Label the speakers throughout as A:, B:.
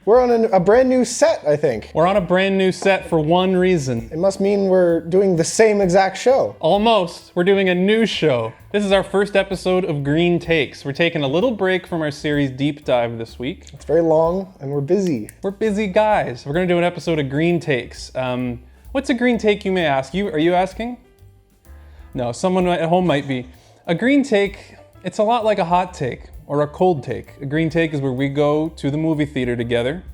A: We're on a brand new set, I think.
B: We're on a brand new set for one reason.
A: It must mean we're doing the same exact show.
B: Almost. We're doing a new show. This is our first episode of Green Takes. We're taking a little break from our series Deep Dive this week.
A: It's very long, and we're busy.
B: We're busy guys. We're going to do an episode of Green Takes. What's a green take, you may ask? Are you asking? No, someone at home might be. A green take, it's a lot like a hot take or a cold take. A green take is where we go to the movie theater together,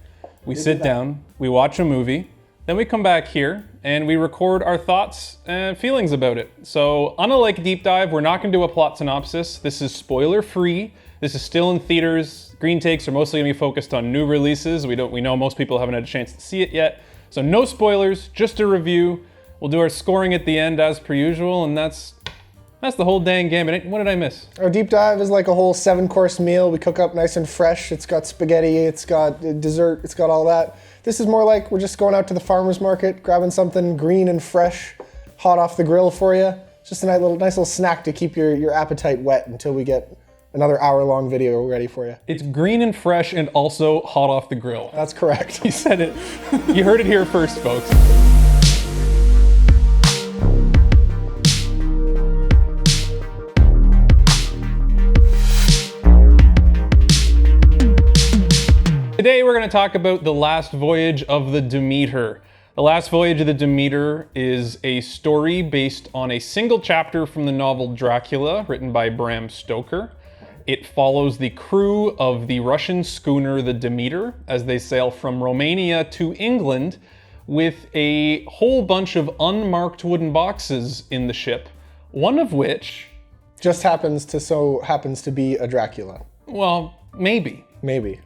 B: we sit down, we watch a movie, then we come back here and we record our thoughts and feelings about it. So unlike Deep Dive, we're not going to do a plot synopsis. This is spoiler free. This is still in theaters. Green takes are mostly going to be focused on new releases. We know most people haven't had a chance to see it yet. So no spoilers, just a review. We'll do our scoring at the end as per usual, and that's the whole dang gambit. What did I miss?
A: Our deep dive is like a whole 7-course meal. We cook up nice and fresh. It's got spaghetti, it's got dessert, it's got all that. This is more like we're just going out to the farmer's market, grabbing something green and fresh, hot off the grill for you. Just a nice little snack to keep your appetite wet until we get another hour-long video ready for you.
B: It's green and fresh and also hot off the grill.
A: That's correct.
B: You said it. You heard it here first, folks. Today we're going to talk about The Last Voyage of the Demeter. The Last Voyage of the Demeter is a story based on a single chapter from the novel Dracula, written by Bram Stoker. It follows the crew of the Russian schooner the Demeter as they sail from Romania to England with a whole bunch of unmarked wooden boxes in the ship, one of which
A: just happens to be a Dracula.
B: Well, maybe.
A: Maybe.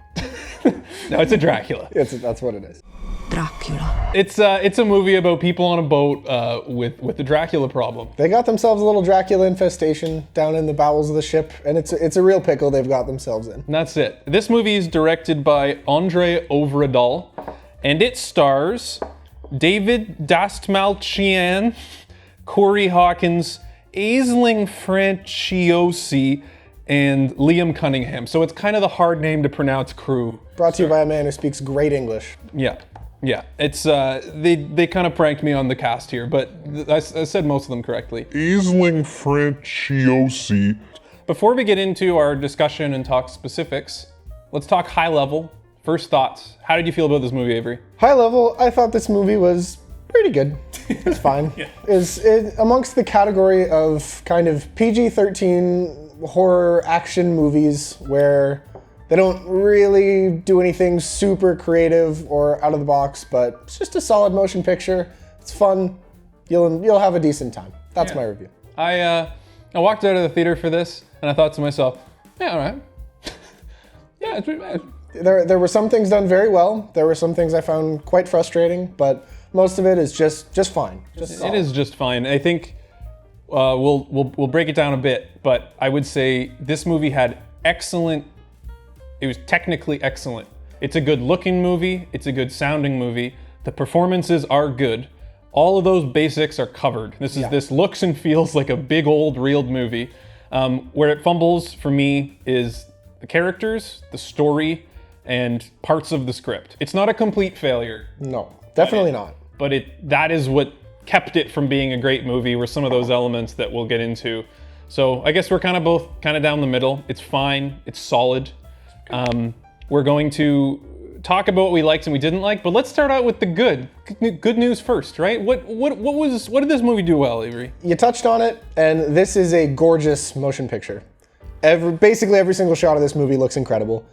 B: No, it's a Dracula.
A: That's what it is.
C: Dracula.
B: It's a movie about people on a boat with the Dracula problem.
A: They got themselves a little Dracula infestation down in the bowels of the ship, and it's a real pickle they've got themselves in.
B: And that's it. This movie is directed by André Øvredal, and it stars David Dastmalchian, Corey Hawkins, Aisling Franciosi, and Liam Cunningham. So it's kind of the hard name to pronounce crew.
A: Brought to you by a man who speaks great English.
B: Yeah. It's they kind of pranked me on the cast here, but I said most of them correctly.
D: Aisling Franciosi.
B: Before we get into our discussion and talk specifics, let's talk high level. First thoughts. How did you feel about this movie, Avery?
A: High level, I thought this movie was pretty good. It was fine.
B: Yeah.
A: It amongst the category of kind of PG-13 horror action movies where they don't really do anything super creative or out of the box, but it's just a solid motion picture. It's fun. You'll have a decent time. That's my review.
B: I walked out of the theater for this and I thought to myself, yeah, all right. Yeah, it's pretty bad.
A: There were some things done very well. There were some things I found quite frustrating, but most of it is just fine.
B: It is just fine. I think we'll break it down a bit, but I would say this movie had it was technically excellent. It's a good looking movie, it's a good sounding movie, the performances are good. All of those basics are covered. This looks and feels like a big old reeled movie. Where it fumbles for me is the characters, the story, and parts of the script. It's not a complete failure.
A: No, definitely not.
B: But that is what kept it from being a great movie, were some of those elements that we'll get into. So I guess we're both down the middle. It's fine, it's solid. We're going to talk about what we liked and we didn't like, but let's start out with the good news first, right? What did this movie do well, Avery?
A: You touched on it, and this is a gorgeous motion picture. Basically every single shot of this movie looks incredible.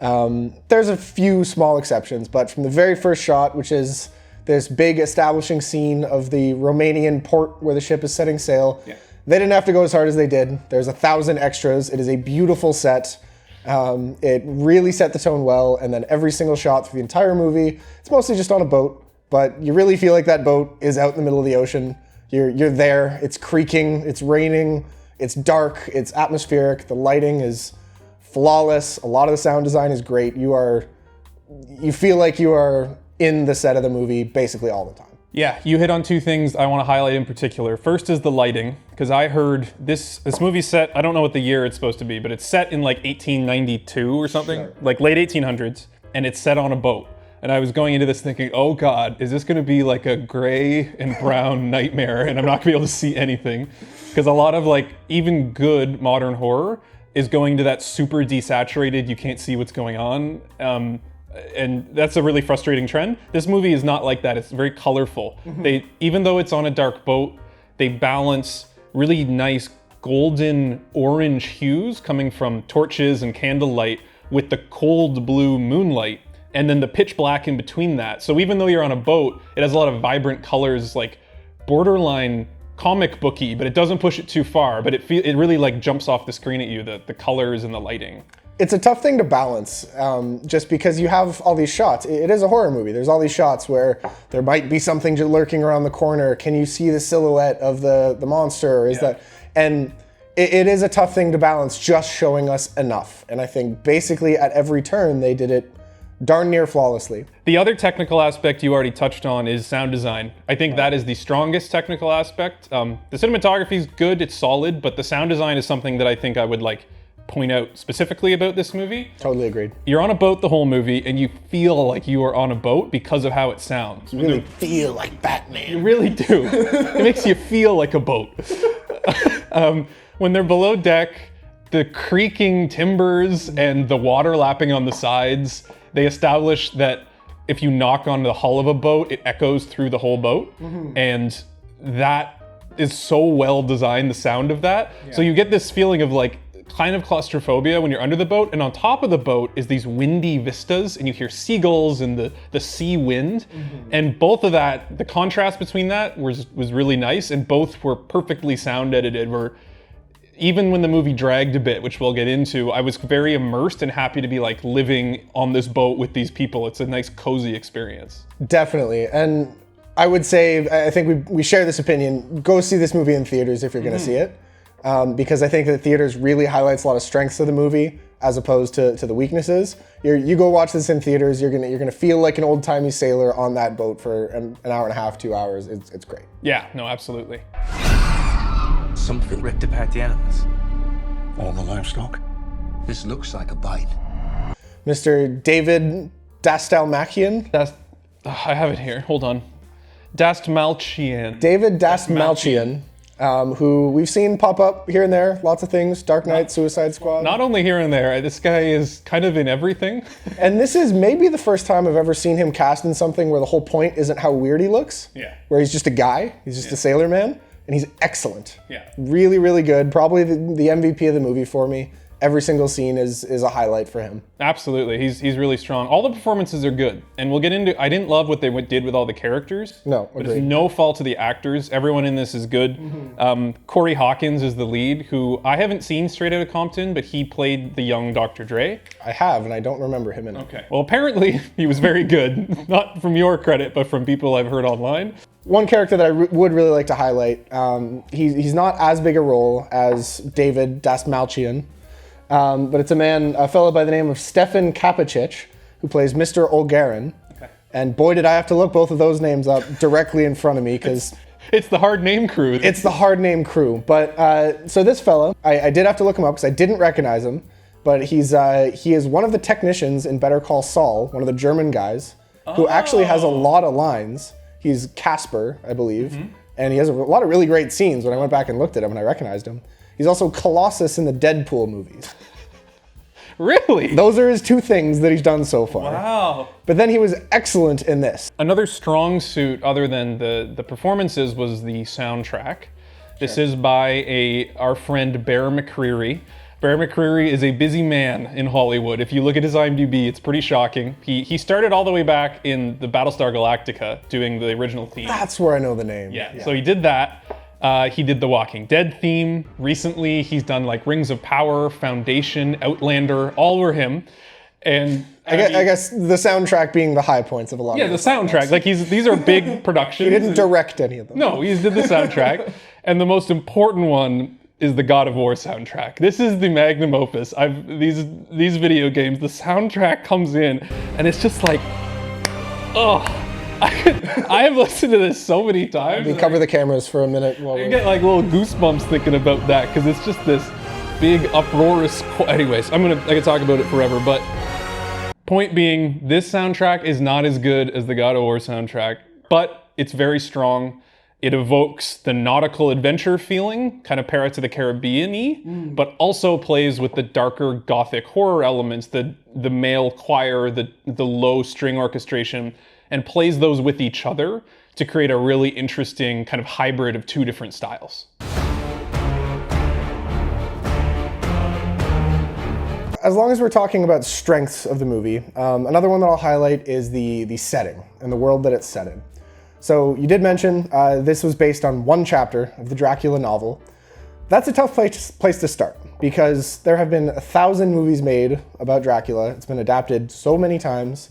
A: There's a few small exceptions, but from the very first shot, which is this big establishing scene of the Romanian port where the ship is setting sail, they didn't have to go as hard as they did. There's 1,000 extras. It is a beautiful set. It really set the tone well, and then every single shot through the entire movie, it's mostly just on a boat, but you really feel like that boat is out in the middle of the ocean. You're there, it's creaking, it's raining, it's dark, it's atmospheric, the lighting is flawless, a lot of the sound design is great. You feel like you are in the set of the movie basically all the time.
B: Yeah, you hit on two things I want to highlight in particular. First is the lighting, because I heard this movie's set, I don't know what the year it's supposed to be, but it's set in like 1892 or something, like late 1800s. and it's set on a boat. And I was going into this thinking, oh God, is this gonna be like a gray and brown nightmare and I'm not gonna be able to see anything? Because a lot of like even good modern horror is going to that super desaturated, you can't see what's going on. And that's a really frustrating trend. This movie is not like that, it's very colorful. Even though it's on a dark boat, they balance really nice golden orange hues coming from torches and candlelight with the cold blue moonlight. And then the pitch black in between that. So even though you're on a boat, it has a lot of vibrant colors, like borderline comic booky, but it doesn't push it too far. But it really like jumps off the screen at you, the colors and the lighting.
A: It's a tough thing to balance, just because you have all these shots. It is a horror movie. There's all these shots where there might be something lurking around the corner. Can you see the silhouette of the monster? Or is that? And it is a tough thing to balance, just showing us enough. And I think basically at every turn they did it darn near flawlessly.
B: The other technical aspect you already touched on is sound design. I think that is the strongest technical aspect. The cinematography is good, it's solid, but the sound design is something that I think I would like point out specifically about this movie.
A: Totally agreed.
B: You're on a boat the whole movie and you feel like you are on a boat because of how it sounds.
A: You really feel like Batman.
B: You really do. It makes you feel like a boat. When they're below deck, the creaking timbers and the water lapping on the sides, they establish that if you knock on the hull of a boat, it echoes through the whole boat. And that is so well designed, the sound of that. Yeah. So you get this feeling of like kind of claustrophobia when you're under the boat, and on top of the boat is these windy vistas, and you hear seagulls and the sea wind. And both of that, the contrast between that was really nice, and both were perfectly sound edited. Even when the movie dragged a bit, which we'll get into, I was very immersed and happy to be like living on this boat with these people. It's a nice cozy experience.
A: Definitely. And I would say, I think we share this opinion, go see this movie in theaters if you're gonna see it. Because I think that theaters really highlights a lot of strengths of the movie as opposed to the weaknesses. You go watch this in theaters, you're gonna feel like an old-timey sailor on that boat for an hour and a half, 2 hours. It's great.
B: Yeah, no, absolutely.
C: Something ripped apart the animals.
E: All the livestock?
C: This looks like a bite.
A: Mr. David Dastmalchian.
B: I have it here, hold on. Dastmalchian.
A: David Dastmalchian. Who we've seen pop up here and there, lots of things, Dark Knight, Suicide Squad.
B: Not only here and there, this guy is kind of in everything.
A: And this is maybe the first time I've ever seen him cast in something where the whole point isn't how weird he looks.
B: Yeah.
A: Where he's just a guy, he's just a sailor man, and he's excellent.
B: Yeah.
A: Really, really good. Probably the MVP of the movie for me. Every single scene is a highlight for him.
B: Absolutely, he's really strong. All the performances are good, and we'll get into. I didn't love what they did with all the characters.
A: No,
B: but
A: agreed.
B: it's no fault to the actors. Everyone in this is good. Corey Hawkins is the lead, who I haven't seen Straight Outta Compton, but he played the young Dr. Dre.
A: I have, and I don't remember him in it.
B: Okay. Well, apparently he was very good. Not from your credit, but from people I've heard online.
A: One character that I would really like to highlight. He's not as big a role as David Dastmalchian. But it's a fellow by the name of Stefan Kapicic, who plays Mr. Olgarin. Okay. And boy, did I have to look both of those names up directly in front of me, because
B: it's the hard name crew.
A: It's the hard name crew. But so this fellow, I did have to look him up because I didn't recognize him. But he is one of the technicians in Better Call Saul, one of the German guys, who actually has a lot of lines. He's Casper, I believe, and he has a lot of really great scenes. When I went back and looked at him, and I recognized him. He's also Colossus in the Deadpool movies.
B: Really?
A: Those are his two things that he's done so far.
B: Wow.
A: But then he was excellent in this.
B: Another strong suit, other than the performances, was the soundtrack. This is by our friend Bear McCreary. Bear McCreary is a busy man in Hollywood. If you look at his IMDb, it's pretty shocking. He started all the way back in the Battlestar Galactica, doing the original theme.
A: That's where I know the name.
B: Yeah. So he did that. He did the Walking Dead theme. Recently, he's done like Rings of Power, Foundation, Outlander, all were him. And
A: I guess the soundtrack being the high points of a lot of
B: the soundtrack. Like these are big productions.
A: He didn't direct any of them.
B: No, he did the soundtrack. And the most important one is the God of War soundtrack. This is the magnum opus. These video games, the soundtrack comes in and it's just like, oh. I have listened to this so many times.
A: We cover the cameras for a minute.
B: I get like little goosebumps thinking about that, because it's just this big uproarious. Anyways, I could talk about it forever, but Point being, this soundtrack is not as good as the God of War soundtrack, but it's very strong. It evokes the nautical adventure feeling, kind of Pirates of the Caribbean-y, but also plays with the darker gothic horror elements, the male choir, the low string orchestration, and plays those with each other to create a really interesting kind of hybrid of two different styles.
A: As long as we're talking about strengths of the movie, another one that I'll highlight is the setting and the world that it's set in. So you did mention this was based on one chapter of the Dracula novel. That's a tough place to start because there have been 1,000 movies made about Dracula. It's been adapted so many times.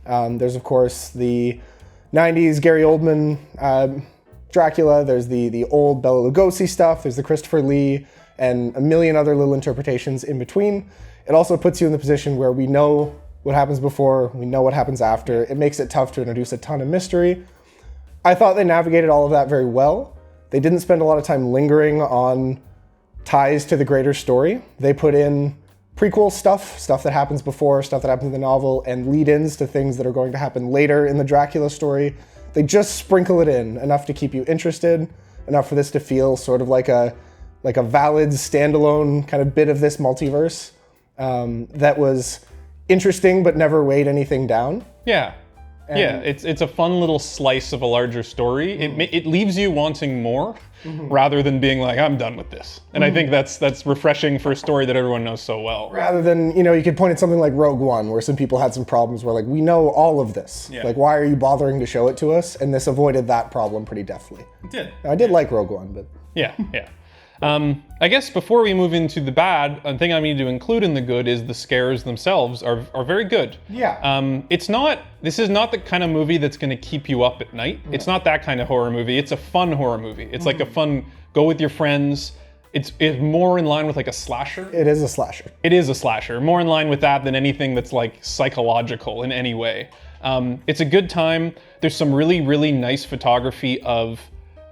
A: There's of course the 90s Gary Oldman Dracula. There's the old Bela Lugosi stuff. There's the Christopher Lee and a million other little interpretations in between. It also puts you in the position where we know what happens before, we know what happens after. It makes it tough to introduce a ton of mystery. I thought they navigated all of that very well. They didn't spend a lot of time lingering on ties to the greater story. They put in prequel stuff that happens before, stuff that happens in the novel, and lead-ins to things that are going to happen later in the Dracula story. They just sprinkle it in, enough to keep you interested, enough for this to feel sort of like a valid standalone kind of bit of this multiverse that was interesting but never weighed anything down.
B: Yeah. It's a fun little slice of a larger story. It leaves you wanting more rather than being like, I'm done with this. And I think that's refreshing for a story that everyone knows so well.
A: Rather than, you could point at something like Rogue One, where some people had some problems where like, we know all of this.
B: Yeah.
A: Like, why are you bothering to show it to us? And this avoided that problem pretty deftly.
B: It did.
A: I did like Rogue One, but...
B: Yeah. I guess before we move into the bad, a thing I need to include in the good is the scares themselves are very good.
A: Yeah.
B: This is not the kind of movie that's going to keep you up at night. It's not that kind of horror movie. It's a fun horror movie. It's like a fun, go with your friends. It's more in line with like a slasher.
A: It is a slasher.
B: It is a slasher. More in line with that than anything that's like psychological in any way. It's a good time. There's some really, really nice photography of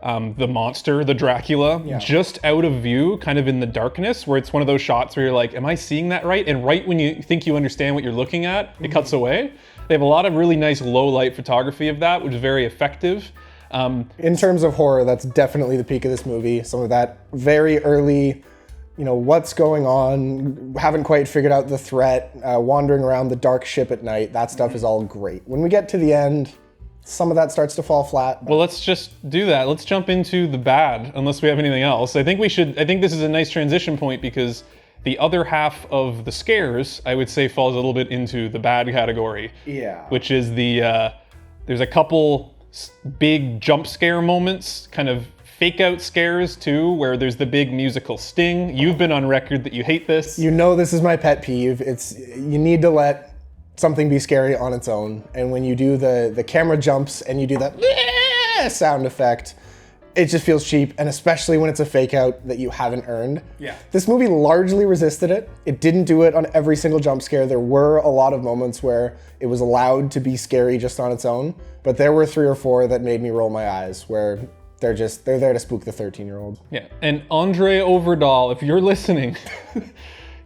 B: the monster, the Dracula, just out of view, kind of in the darkness, where it's one of those shots where you're like, am I seeing that right? And right when you think you understand what you're looking at, it cuts away. They have a lot of really nice low light photography of that, which is very effective.
A: In terms of horror, that's definitely the peak of this movie. Some of that very early, what's going on, haven't quite figured out the threat, wandering around the dark ship at night, that stuff is all great. When we get to the end, some of that starts to fall flat.
B: Well, let's just do that. Let's jump into the bad, unless we have anything else. I think this is a nice transition point because the other half of the scares, I would say, falls a little bit into the bad category.
A: Yeah.
B: Which is there's a couple big jump scare moments, kind of fake out scares too, where there's the big musical sting. You've been on record that you hate this.
A: This is my pet peeve. You need to let something be scary on its own, and when you do the camera jumps and you do that sound effect, it just feels cheap, and especially when it's a fake out that you haven't earned.
B: Yeah.
A: This movie largely resisted it. It didn't do it on every single jump scare. There were a lot of moments where it was allowed to be scary just on its own, but there were 3 or 4 that made me roll my eyes, where they're there to spook the 13-year-old.
B: Yeah, and Andre Overdahl, if you're listening,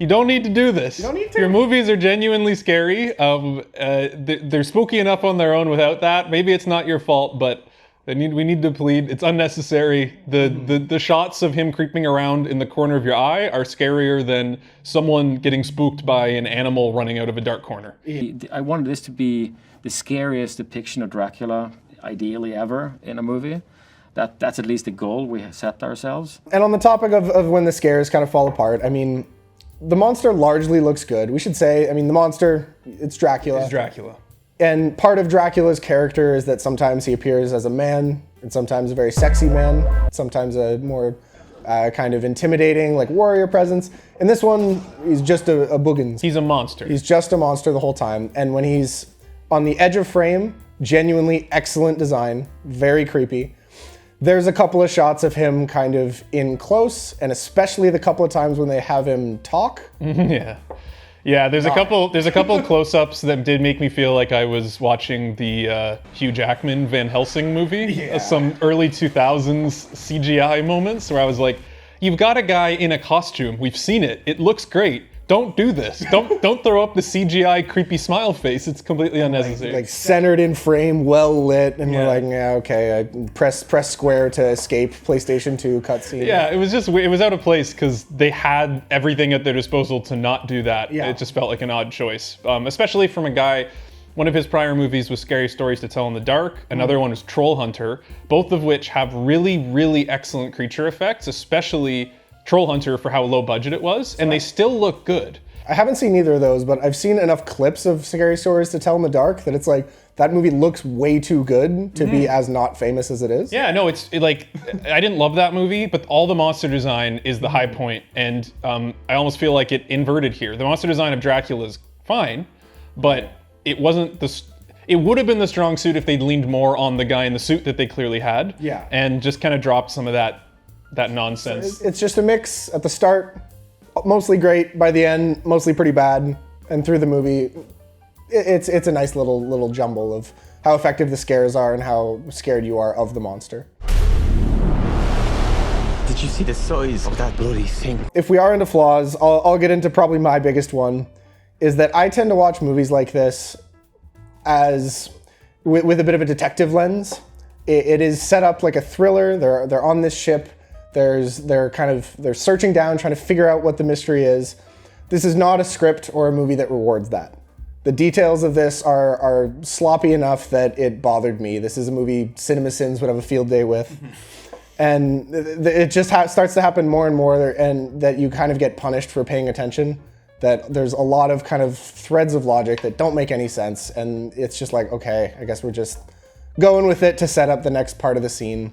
B: you don't need to do this.
A: You don't need to.
B: Your movies are genuinely scary. They're spooky enough on their own without that. Maybe it's not your fault, but we need to plead. It's unnecessary. The shots of him creeping around in the corner of your eye are scarier than someone getting spooked by an animal running out of a dark corner.
F: I wanted this to be the scariest depiction of Dracula, ideally ever, in a movie. That's at least the goal we have set ourselves.
A: And on the topic of when the scares kind of fall apart, the monster largely looks good. We should say, the monster, it's Dracula.
B: It's Dracula.
A: And part of Dracula's character is that sometimes he appears as a man, and sometimes a very sexy man, sometimes a more kind of intimidating, like warrior presence. And this one, he's just a boogans.
B: He's a monster.
A: He's just a monster the whole time. And when he's on the edge of frame, genuinely excellent design, very creepy. There's a couple of shots of him kind of in close, and especially the couple of times when they have him talk.
B: Yeah, there's a couple close-ups that did make me feel like I was watching the Hugh Jackman Van Helsing movie.
A: Yeah.
B: Some early 2000s CGI moments where I was like, you've got a guy in a costume, we've seen it, it looks great, don't do this. Don't throw up the CGI creepy smile face. It's completely unnecessary.
A: Like centered in frame, well lit, and we're like, yeah, okay. I press square to escape PlayStation 2 cutscene.
B: Yeah, it was out of place because they had everything at their disposal to not do that.
A: Yeah.
B: It just felt like an odd choice, especially from a guy. One of his prior movies was Scary Stories to Tell in the Dark. Another one is Troll Hunter, both of which have really, really excellent creature effects, especially Troll Hunter for how low budget it was, and they still look good.
A: I haven't seen either of those, but I've seen enough clips of Scary Stories to Tell in the Dark that it's like, that movie looks way too good to be as not famous as it is.
B: Yeah, no, like, I didn't love that movie, but all the monster design is the high point, and I almost feel like it inverted here. The monster design of Dracula is fine, but it wasn't it would have been the strong suit if they'd leaned more on the guy in the suit that they clearly had.
A: Yeah.
B: And just kind of dropped some of that nonsense.
A: It's just a mix at the start, mostly great, by the end, mostly pretty bad, and through the movie, it's a nice little jumble of how effective the scares are and how scared you are of the monster.
C: Did you see the size of that bloody thing?
A: If we are into flaws, I'll get into probably my biggest one, is that I tend to watch movies like this as with a bit of a detective lens. It is set up like a thriller. They're on this ship. They're searching down, trying to figure out what the mystery is. This is not a script or a movie that rewards that. The details of this are sloppy enough that it bothered me. This is a movie CinemaSins would have a field day with. And it just starts to happen more and more, and that you kind of get punished for paying attention. That there's a lot of kind of threads of logic that don't make any sense, and it's just like, okay, I guess we're just going with it to set up the next part of the scene.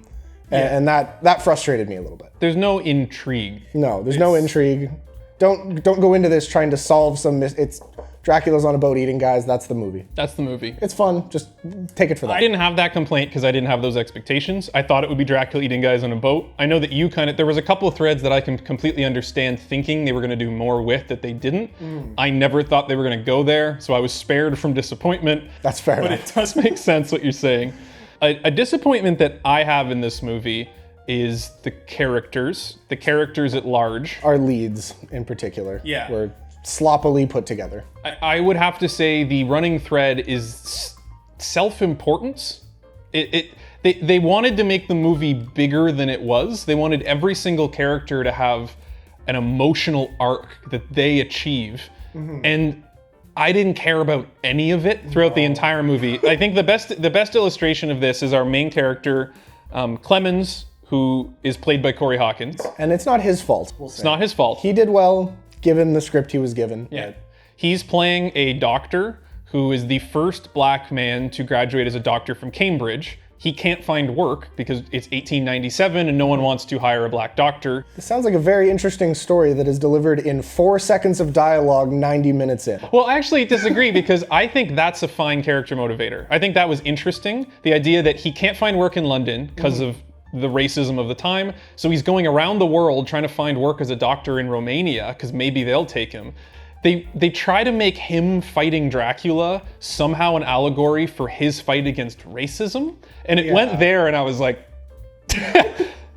A: And that frustrated me a little bit.
B: There's no intrigue.
A: No, there's no intrigue. Don't go into this trying to solve some. It's Dracula's on a boat eating guys. That's the movie.
B: That's the movie.
A: It's fun. Just take it for that.
B: I didn't have that complaint because I didn't have those expectations. I thought it would be Dracula eating guys on a boat. I know that there was a couple of threads that I can completely understand thinking they were going to do more with that they didn't. I never thought they were going to go there, so I was spared from disappointment.
A: That's fair
B: But
A: enough.
B: it does make sense what you're saying. A disappointment that I have in this movie is the characters at large.
A: Our leads in particular.
B: Yeah.
A: Were sloppily put together.
B: I would have to say the running thread is self-importance. They wanted to make the movie bigger than it was. They wanted every single character to have an emotional arc that they achieve. And I didn't care about any of it throughout the entire movie. I think the best illustration of this is our main character, Clemens, who is played by Corey Hawkins.
A: And it's not his fault.
B: It's not his fault.
A: He did well, given the script he was given.
B: Yeah. He's playing a doctor who is the first black man to graduate as a doctor from Cambridge. He can't find work because it's 1897 and no one wants to hire a black doctor.
A: It sounds like a very interesting story that is delivered in 4 seconds of dialogue 90 minutes in.
B: Well, I actually disagree because I think that's a fine character motivator. I think that was interesting. The idea that he can't find work in London because of the racism of the time. So he's going around the world trying to find work as a doctor in Romania because maybe they'll take him. They try to make him fighting Dracula somehow an allegory for his fight against racism. And it went there and I was like,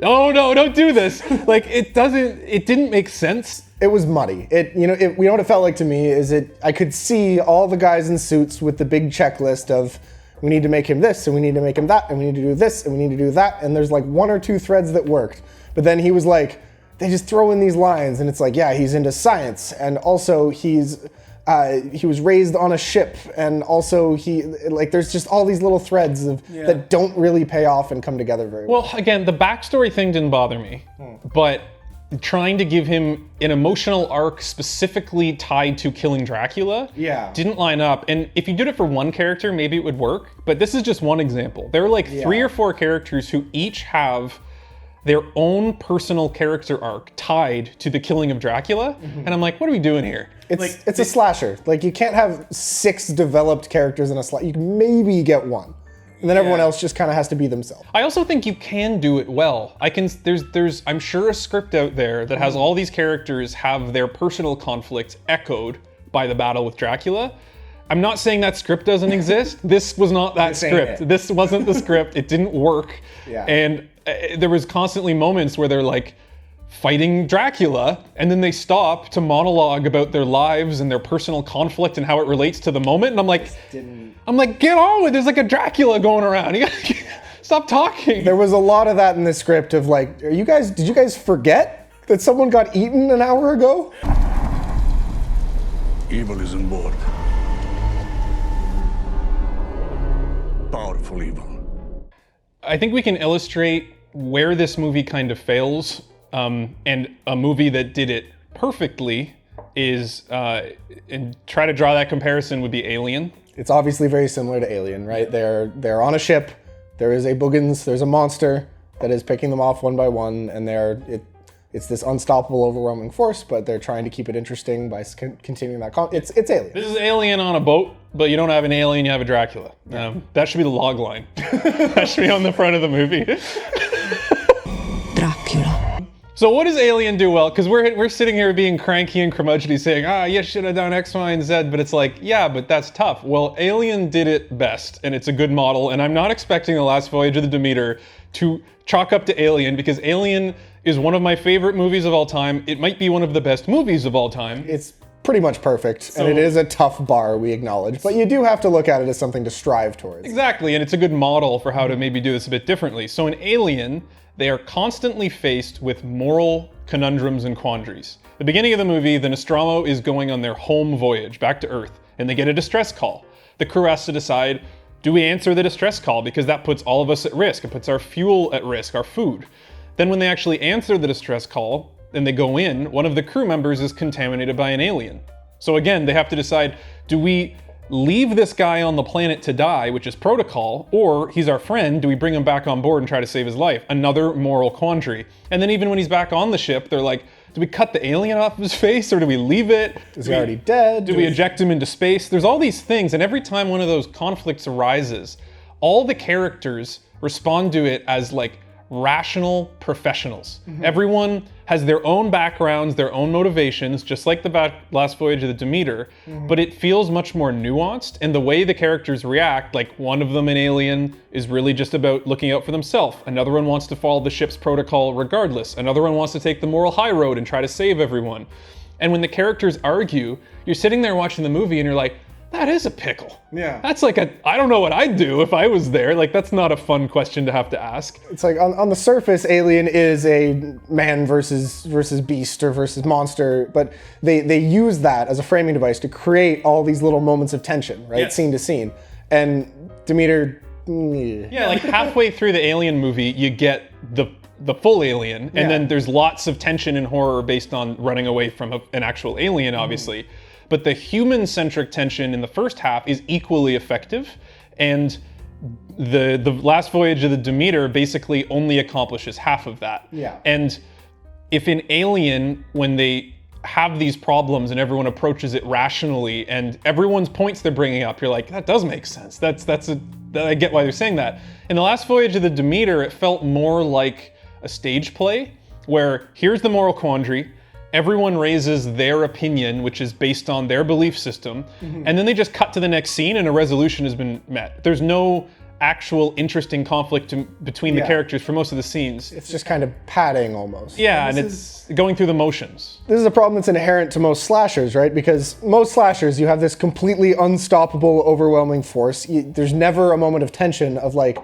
B: oh no, don't do this. Like it didn't make sense.
A: It was muddy. You know what it felt like to me is I could see all the guys in suits with the big checklist of, we need to make him this, and we need to make him that, and we need to do this, and we need to do that, and there's like 1 or 2 threads that worked. But then he was like, they just throw in these lines, and it's like, yeah, he's into science, and also he was raised on a ship, and also there's just all these little threads that don't really pay off and come together very well.
B: Well, again, the backstory thing didn't bother me, but trying to give him an emotional arc specifically tied to killing Dracula didn't line up. And if you did it for one character, maybe it would work, but this is just one example. There are like 3 or 4 characters who each have their own personal character arc tied to the killing of Dracula, and I'm like, what are we doing here?
A: It's a slasher. Like, you can't have 6 developed characters in a slasher. You can maybe get 1. And then everyone else just kind of has to be themselves.
B: I also think you can do it well. There's I'm sure a script out there that has all these characters have their personal conflicts echoed by the battle with Dracula. I'm not saying that script doesn't exist. This was not that script. This wasn't the script. It didn't work.
A: Yeah.
B: And there was constantly moments where they're like fighting Dracula, and then they stop to monologue about their lives and their personal conflict and how it relates to the moment. And I'm like, get on with it. There's like a Dracula going around. You gotta stop talking.
A: There was a lot of that in the script of like, did you guys forget that someone got eaten an hour ago?
E: Evil is on board. Powerful evil.
B: I think we can illustrate where this movie kind of fails, and a movie that did it perfectly is, and try to draw that comparison would be Alien.
A: It's obviously very similar to Alien, right? They're on a ship. There is a boogans. There's a monster that is picking them off one by one, and it's this unstoppable, overwhelming force. But they're trying to keep it interesting by continuing that. It's Alien.
B: This is Alien on a boat, but you don't have an alien. You have a Dracula. That should be the log line. That should be on the front of the movie.
G: Dracula.
B: So what does Alien do well? Because we're sitting here being cranky and curmudgeonly saying, you should have done X, Y, and Z, but it's like, yeah, but that's tough. Well, Alien did it best, and it's a good model, and I'm not expecting The Last Voyage of the Demeter to chalk up to Alien, because Alien is one of my favorite movies of all time. It might be one of the best movies of all time.
A: It's pretty much perfect, and it is a tough bar, we acknowledge, but you do have to look at it as something to strive towards.
B: Exactly, and it's a good model for how to maybe do this a bit differently. So in Alien, they are constantly faced with moral conundrums and quandaries. The beginning of the movie, the Nostromo is going on their home voyage back to Earth, and they get a distress call. The crew has to decide, do we answer the distress call? Because that puts all of us at risk. It puts our fuel at risk, our food. Then when they actually answer the distress call and they go in, one of the crew members is contaminated by an alien. So again, they have to decide, do we leave this guy on the planet to die, which is protocol, or he's our friend, do we bring him back on board and try to save his life? Another moral quandary. And then even when he's back on the ship, they're like, do we cut the alien off his face or do we leave it?
A: Is he already dead?
B: Do we eject him into space? There's all these things, and every time one of those conflicts arises, all the characters respond to it as like rational professionals. Everyone has their own backgrounds, their own motivations, just like the Last Voyage of the Demeter, but it feels much more nuanced, and the way the characters react, like one of them in Alien is really just about looking out for themselves. Another one wants to follow the ship's protocol regardless. Another one wants to take the moral high road and try to save everyone. And when the characters argue, you're sitting there watching the movie and you're like, that is a pickle.
A: Yeah.
B: That's like I don't know what I'd do if I was there. Like, that's not a fun question to have to ask.
A: It's like on the surface, Alien is a man versus beast or versus monster, but they use that as a framing device to create all these little moments of tension, right?
B: Yes.
A: Scene to scene. And Demeter,
B: Yeah, like halfway through the Alien movie, you get the full alien, and then there's lots of tension and horror based on running away from an actual alien, obviously. But the human-centric tension in the first half is equally effective, and the Last Voyage of the Demeter basically only accomplishes half of that.
A: Yeah.
B: And if in Alien, when they have these problems and everyone approaches it rationally, and everyone's points they're bringing up, you're like, that does make sense. I get why they're saying that. In the Last Voyage of the Demeter, it felt more like a stage play, where here's the moral quandary, everyone raises their opinion, which is based on their belief system, and then they just cut to the next scene and a resolution has been met. There's no actual interesting conflict between the characters for most of the scenes.
A: it's just kind of padding almost.
B: Yeah, and it's going through the motions.
A: This is a problem that's inherent to most slashers, right? Because most slashers, you have this completely unstoppable, overwhelming force. There's never a moment of tension of like,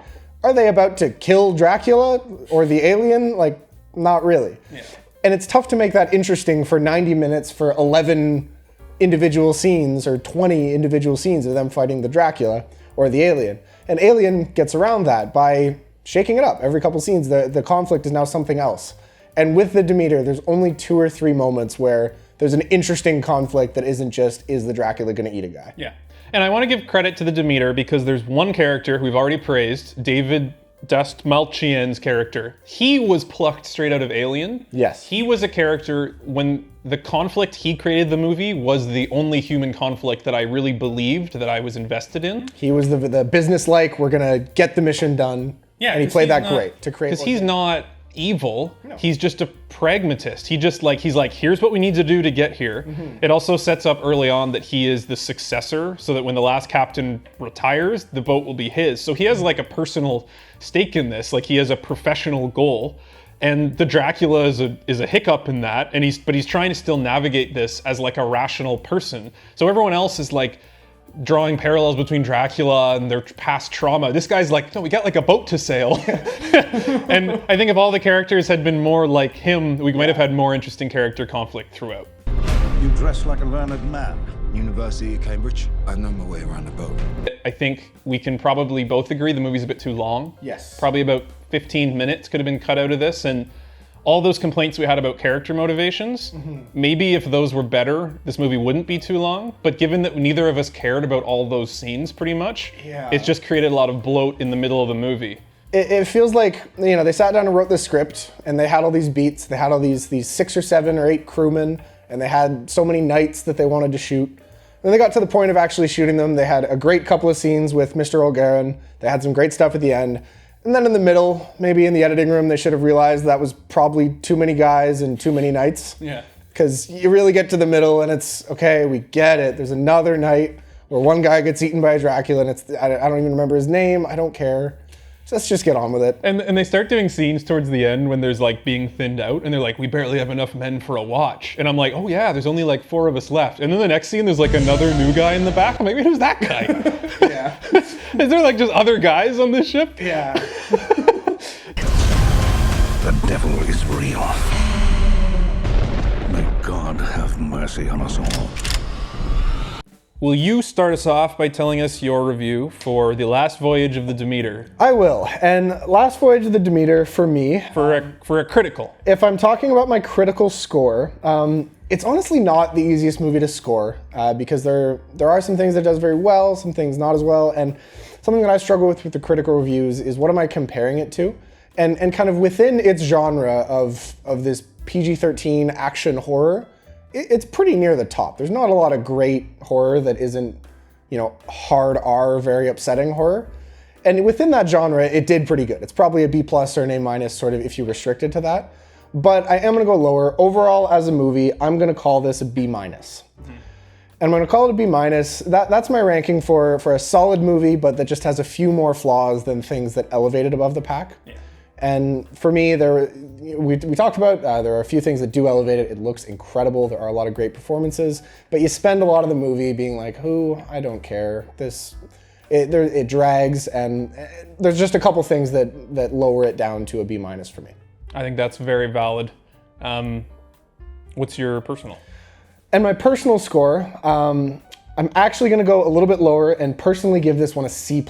A: are they about to kill Dracula or the alien? Like, not really.
B: Yeah.
A: And it's tough to make that interesting for 90 minutes for 11 individual scenes or 20 individual scenes of them fighting the Dracula or the alien. And Alien gets around that by shaking it up. Every couple scenes, the conflict is now something else. And with the Demeter, there's only 2 or 3 moments where there's an interesting conflict that isn't just, is the Dracula gonna eat a guy?
B: Yeah. And I want to give credit to the Demeter because there's one character who we've already praised, David Dastmalchian's character. He was plucked straight out of Alien.
A: Yes.
B: He was a character, when the conflict he created the movie was the only human conflict that I really believed that I was invested in.
A: He was the business-like, we're gonna get the mission done.
B: Yeah,
A: and he
B: 'cause
A: played
B: he's
A: that
B: not-
A: great to create.
B: Because he's not evil. He's just a pragmatist. He's like, here's what we need to do to get here. It also sets up early on that he is the successor, so that when the last captain retires, the boat will be his. So he has like a personal stake in this. Like, he has a professional goal. And the Dracula is a hiccup in that, and he's trying to still navigate this as like a rational person. So everyone else is like drawing parallels between Dracula and their past trauma. This guy's like, no, we got like a boat to sail. And I think if all the characters had been more like him, we might have had more interesting character conflict throughout.
E: You dress like a learned man.
C: University of Cambridge. I know my way around the boat.
B: I think we can probably both agree the movie's a bit too long.
A: Yes.
B: Probably about 15 minutes could have been cut out of this, and all those complaints we had about character motivations, maybe if those were better, this movie wouldn't be too long. But given that neither of us cared about all those scenes pretty much, it's just created a lot of bloat in the middle of the movie.
A: It feels like, you know, they sat down and wrote this script, and they had all these beats, they had all these 6 or 7 or 8 crewmen, and they had so many nights that they wanted to shoot. Then they got to the point of actually shooting them. They had a great couple of scenes with Mr. Olgarin. They had some great stuff at the end. And then in the middle, maybe in the editing room, they should have realized that was probably too many guys and too many nights.
B: Yeah.
A: Because you really get to the middle and it's, okay, we get it. There's another night where one guy gets eaten by a Dracula and it's, I don't even remember his name. I don't care. Let's just get on with it.
B: And they start doing scenes towards the end when there's like being thinned out, and they're like, we barely have enough men for a watch. And I'm like, oh yeah, there's only like 4 of us left. And then the next scene, there's like another new guy in the back. I'm like, wait, who's that guy?
A: Yeah.
B: Is there like just other guys on this ship?
A: Yeah.
E: The devil is real. May God have mercy on us all.
B: Will you start us off by telling us your review for The Last Voyage of the Demeter?
A: I will. And Last Voyage of the Demeter, for me,
B: For a critical.
A: if I'm talking about my critical score, it's honestly not the easiest movie to score because there are some things that it does very well, some things not as well, and something that I struggle with the critical reviews is what am I comparing it to? And kind of within its genre of this PG-13 action horror, it's pretty near the top. There's not a lot of great horror that isn't, you know, hard R, very upsetting horror. And within that genre, it did pretty good. It's probably a B+ or an A- sort of if you restrict it to that. But I am gonna go lower. Overall, as a movie, I'm gonna call this a B-. And I'm gonna call it a B-. That's my ranking for a solid movie, but that just has a few more flaws than things that elevate it above the pack. Yeah. And for me, we talked about, there are a few things that do elevate it. It looks incredible. There are a lot of great performances, but you spend a lot of the movie being like, I don't care. It drags, and there's just a couple things that lower it down to a B- for me.
B: I think that's very valid. What's your personal?
A: And my personal score, I'm actually gonna go a little bit lower and personally give this one a C+.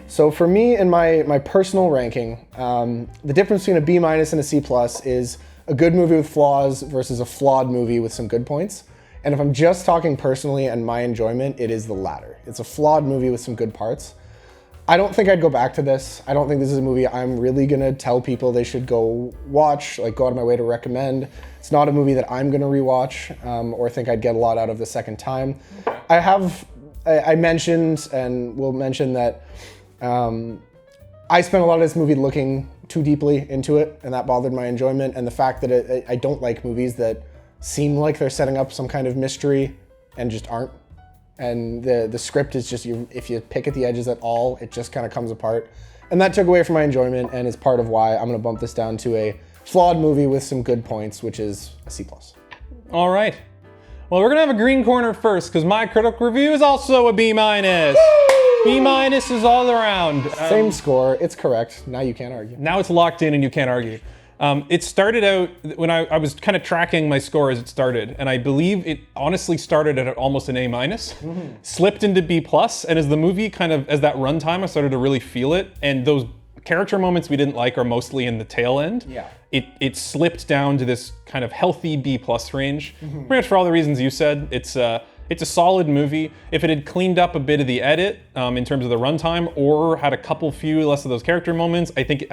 A: So for me, in my personal ranking, the difference between a B- and a C+ is a good movie with flaws versus a flawed movie with some good points. And if I'm just talking personally and my enjoyment, it is the latter. It's a flawed movie with some good parts. I don't think I'd go back to this. I don't think this is a movie I'm really gonna tell people they should go watch, like go out of my way to recommend. It's not a movie that I'm gonna rewatch or think I'd get a lot out of the second time. I mentioned and will mention that I spent a lot of this movie looking too deeply into it, and that bothered my enjoyment. And the fact that I don't like movies that seem like they're setting up some kind of mystery and just aren't. And the script is just, if you pick at the edges at all, it just kind of comes apart. And that took away from my enjoyment and is part of why I'm gonna bump this down to a flawed movie with some good points, which is a C+.
B: All right. Well, we're gonna have a green corner first because my critical review is also a B-. B- is all around.
A: Same score, it's correct. Now you can't argue.
B: Now it's locked in and you can't argue. It started out, when I was kind of tracking my score as it started, and I believe it honestly started at almost an A-, slipped into B+, and as the movie as that runtime, I started to really feel it, and those character moments we didn't like are mostly in the tail end.
A: Yeah.
B: It slipped down to this kind of healthy B+ range, pretty much for all the reasons you said. It's a solid movie. If it had cleaned up a bit of the edit in terms of the runtime, or had a few less of those character moments, I think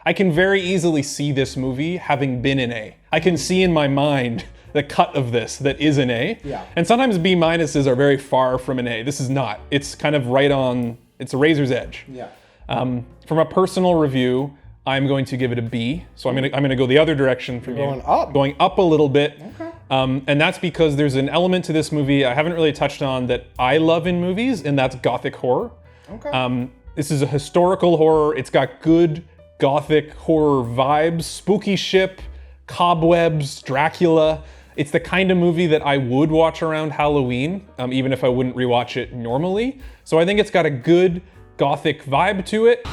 B: I can very easily see this movie having been an A. I can see in my mind the cut of this that is an A.
A: Yeah.
B: And sometimes B- are very far from an A. This is not. It's kind of right on, it's a razor's edge.
A: Yeah.
B: From a personal review, I'm going to give it a B. So I'm gonna go the other direction from you. Going up a little bit. Okay. And that's because there's an element to this movie I haven't really touched on that I love in movies, and that's gothic horror.
A: Okay.
B: This is a historical horror. It's got good gothic horror vibes, spooky ship, cobwebs, Dracula. It's the kind of movie that I would watch around Halloween, even if I wouldn't rewatch it normally. So I think it's got a good gothic vibe to it.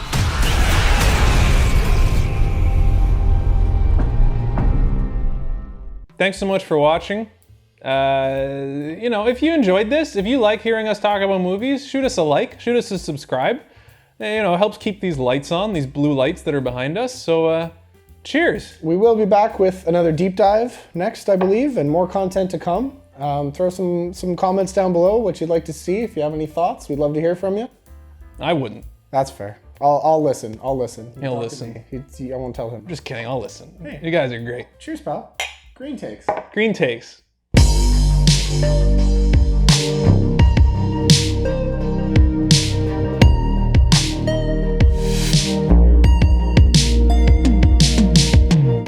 B: Thanks so much for watching. You know, if you enjoyed this, if you like hearing us talk about movies, shoot us a like, shoot us a subscribe. You know, it helps keep these lights on, these blue lights that are behind us. So, cheers.
A: We will be back with another deep dive next, I believe, and more content to come. Throw some comments down below what you'd like to see. If you have any thoughts, we'd love to hear from you.
B: I wouldn't.
A: That's fair. I'll listen. I'll listen.
B: He'll listen.
A: I won't tell him.
B: Just kidding, I'll listen.
A: Hey.
B: You guys are great.
A: Cheers, pal. Green takes.
B: Green takes.